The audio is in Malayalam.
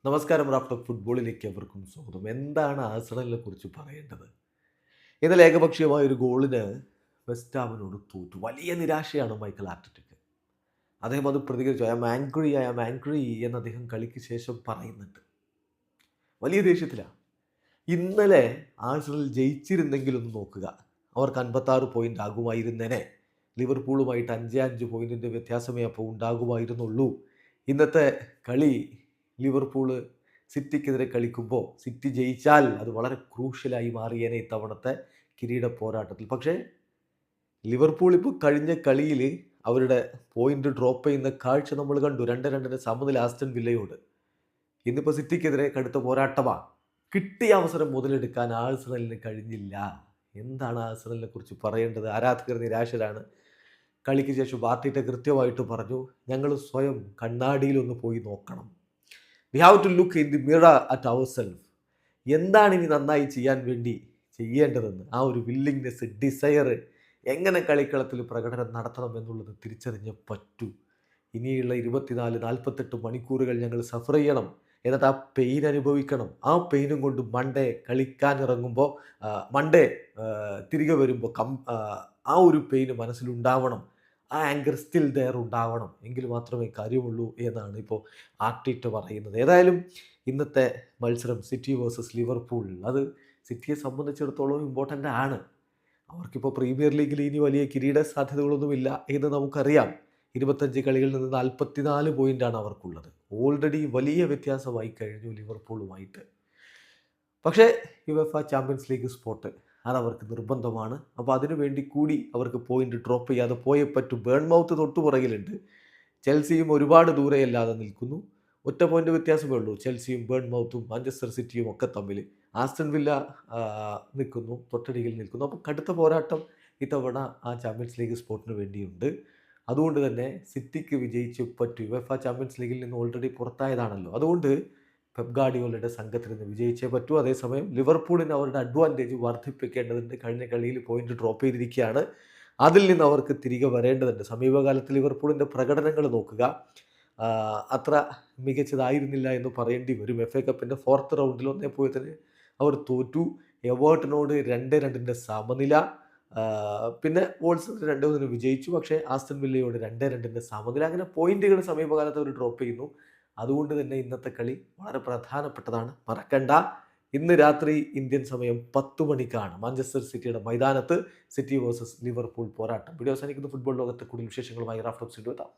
നമസ്കാരം. റാഫ്റ്റർ ഫുട്ബോളിലേക്ക് അവർക്കും സ്വാഗതം. എന്താണ് ആഴ്സണലിനെ കുറിച്ച് പറയേണ്ടത്? ഇന്നലെ ഏകപക്ഷീയമായ ഒരു ഗോളിന് വെസ്റ്റ് ഹാമിനോട് തോറ്റു. വലിയ നിരാശയാണ് മൈക്കൽ ആർട്ടറ്റയ്ക്ക്. അദ്ദേഹം അത് പ്രതികരിച്ചു. ഐ ആം ആംഗ്രി എന്ന് അദ്ദേഹം കളിക്ക് ശേഷം പറയുന്നുണ്ട്. വലിയ ദേഷ്യത്തിലാണ്. ഇന്നലെ ആഴ്സണൽ ജയിച്ചിരുന്നെങ്കിലൊന്ന് നോക്കുക. അവർക്ക് 56 പോയിന്റ് ആകുമായിരുന്നേനെ. ലിവർപൂളുമായിട്ട് 5 പോയിന്റിൻ്റെ വ്യത്യാസമേ അപ്പോൾ ഉണ്ടാകുമായിരുന്നുള്ളൂ. ഇന്നത്തെ കളി ലിവർപൂള് സിറ്റിക്കെതിരെ കളിക്കുമ്പോൾ സിറ്റി ജയിച്ചാൽ അത് വളരെ ക്രൂഷ്യലായി മാറിയേനെ ഇത്തവണത്തെ കിരീട പോരാട്ടത്തിൽ. പക്ഷേ ലിവർപൂൾ ഇപ്പോൾ കഴിഞ്ഞ കളിയിൽ അവരുടെ പോയിന്റ് ഡ്രോപ്പ് ചെയ്യുന്ന കാഴ്ച നമ്മൾ കണ്ടു. 2-2 സമനില ആസ്റ്റൺ വില്ലയോട്. ഇന്നിപ്പോൾ സിറ്റിക്കെതിരെ കടുത്ത പോരാട്ടമാണ്. കിട്ടിയ അവസരം മുതലെടുക്കാൻ ആഴ്സണലിന് കഴിഞ്ഞില്ല. എന്താണ് ആഴ്സണലിനെ കുറിച്ച് പറയേണ്ടത്? ആരാധകർ നിരാശരാണ്. കളിക്ക് ശേഷം ബാർട്ടിറ്റ കൃത്യമായിട്ട് പറഞ്ഞു, ഞങ്ങൾ സ്വയം കണ്ണാടിയിലൊന്ന് പോയി നോക്കണം. We have to look in the mirror at our self. എന്താണ് ഇനി നന്നായി ചെയ്യാൻ വേണ്ടി ചെയ്യേണ്ടതെന്ന്, ആ ഒരു വില്ലിങ്നെസ്, ഡിസയർ, എങ്ങനെ കളിക്കളത്തിൽ പ്രകടനം നടത്തണം എന്നുള്ളത് തിരിച്ചറിഞ്ഞേ പറ്റൂ. ഇനിയുള്ള 24-48 മണിക്കൂറുകൾ ഞങ്ങൾ സഫർ ചെയ്യണം. എന്നിട്ട് ആ പെയിൻ അനുഭവിക്കണം. ആ പെയിനും കൊണ്ട് മൺഡേ കളിക്കാനിറങ്ങുമ്പോൾ മൺഡേ തിരികെ വരുമ്പോൾ ആ ഒരു പെയിന് മനസ്സിലുണ്ടാവണം. ആ ആങ്കർ സ്റ്റിൽ ദെയർ ഉണ്ടാവണം. എങ്കിൽ മാത്രമേ കാര്യമുള്ളൂ എന്നാണ് ഇപ്പോൾ ആർട്ടീറ്റ പറയുന്നത്. ഏതായാലും ഇന്നത്തെ മത്സരം സിറ്റി വേഴ്സസ് ലിവർപൂൾ, അത് സിറ്റിയെ സംബന്ധിച്ചിടത്തോളം ഇമ്പോർട്ടൻ്റ് ആണ്. അവർക്കിപ്പോൾ പ്രീമിയർ ലീഗിൽ ഇനി വലിയ കിരീട സാധ്യതകളൊന്നുമില്ല എന്ന് നമുക്കറിയാം. 25 കളികളിൽ നിന്ന് 44 പോയിൻ്റാണ് അവർക്കുള്ളത്. ഓൾറെഡി വലിയ വ്യത്യാസമായി കഴിഞ്ഞു ലിവർപൂളുമായിട്ട്. പക്ഷേ യുവേഫ ചാമ്പ്യൻസ് ലീഗ് സ്പോട്ട് അതവർക്ക് നിർബന്ധമാണ്. അപ്പോൾ അതിനുവേണ്ടി കൂടി അവർക്ക് പോയിന്റ് ഡ്രോപ്പ് ചെയ്യാതെ പോയേ പറ്റൂ. ബേൺമൗത്ത് തൊട്ടുപുറകിലുണ്ട്. ചെൽസിയും ഒരുപാട് ദൂരെയല്ലാതെ നിൽക്കുന്നു. ഒറ്റ പോയിന്റ് വ്യത്യാസമേ ഉള്ളൂ ചെൽസിയും ബേൺമൗത്തും മാഞ്ചസ്റ്റർ സിറ്റിയും ഒക്കെ തമ്മിൽ. ആസ്റ്റൺ വില്ല നിൽക്കുന്നു, തൊട്ടടിയിൽ നിൽക്കുന്നു. അപ്പോൾ കടുത്ത പോരാട്ടം ഇത്തവണ ആ ചാമ്പ്യൻസ് ലീഗ് സ്പോട്ടിന് വേണ്ടിയുണ്ട്. അതുകൊണ്ട് തന്നെ സിറ്റിക്ക് വിജയിച്ച് പറ്റൂ. യുവേഫ ചാമ്പ്യൻസ് ലീഗിൽ നിന്ന് ഓൾറെഡി പുറത്തായതാണല്ലോ. അതുകൊണ്ട് പെപ് ഗാർഡിയോളയുടെ സംഘത്തിൽ നിന്ന് വിജയിച്ചേ പറ്റൂ. അതേസമയം ലിവർപൂളിന് അവരുടെ അഡ്വാൻറ്റേജ് വർദ്ധിപ്പിക്കേണ്ടതുണ്ട്. കഴിഞ്ഞ കളിയിൽ പോയിന്റ് ഡ്രോപ്പ് ചെയ്തിരിക്കുകയാണ്. അതിൽ നിന്ന് അവർക്ക് തിരികെ വരേണ്ടതുണ്ട്. സമീപകാലത്ത് ലിവർപൂളിൻ്റെ പ്രകടനങ്ങൾ നോക്കുക, അത്ര മികച്ചതായിരുന്നില്ല എന്ന് പറയേണ്ടി വരും. FA കപ്പിൻ്റെ 4th റൗണ്ടിൽ 1-0 അവർ തോറ്റു. എവേർട്ടനോട് 2-2 സമനില. പിന്നെ വോൾസ് 2-1 വിജയിച്ചു. പക്ഷേ ആസ്റ്റൺ വില്ലയോട് 2-2 സമനില. അങ്ങനെ പോയിന്റുകൾ സമീപകാലത്ത് അവർ ഡ്രോപ്പ് ചെയ്യുന്നു. അതുകൊണ്ട് തന്നെ ഇന്നത്തെ കളി വളരെ പ്രധാനപ്പെട്ടതാണ്. മറക്കണ്ട, ഇന്ന് രാത്രി ഇന്ത്യൻ സമയം 10 മണിക്കാണ് മാഞ്ചസ്റ്റർ സിറ്റിയുടെ മൈതാനത്ത് സിറ്റി വേഴ്സസ് ലിവർപൂൾ പോരാട്ടം. വീഡിയോ അവസാനിക്കുന്ന ഫുട്ബോൾ ലോകത്തെ കൂടുതൽ വിശേഷങ്ങളുമായി റാഫ്റ്റോക്സ് എത്താം.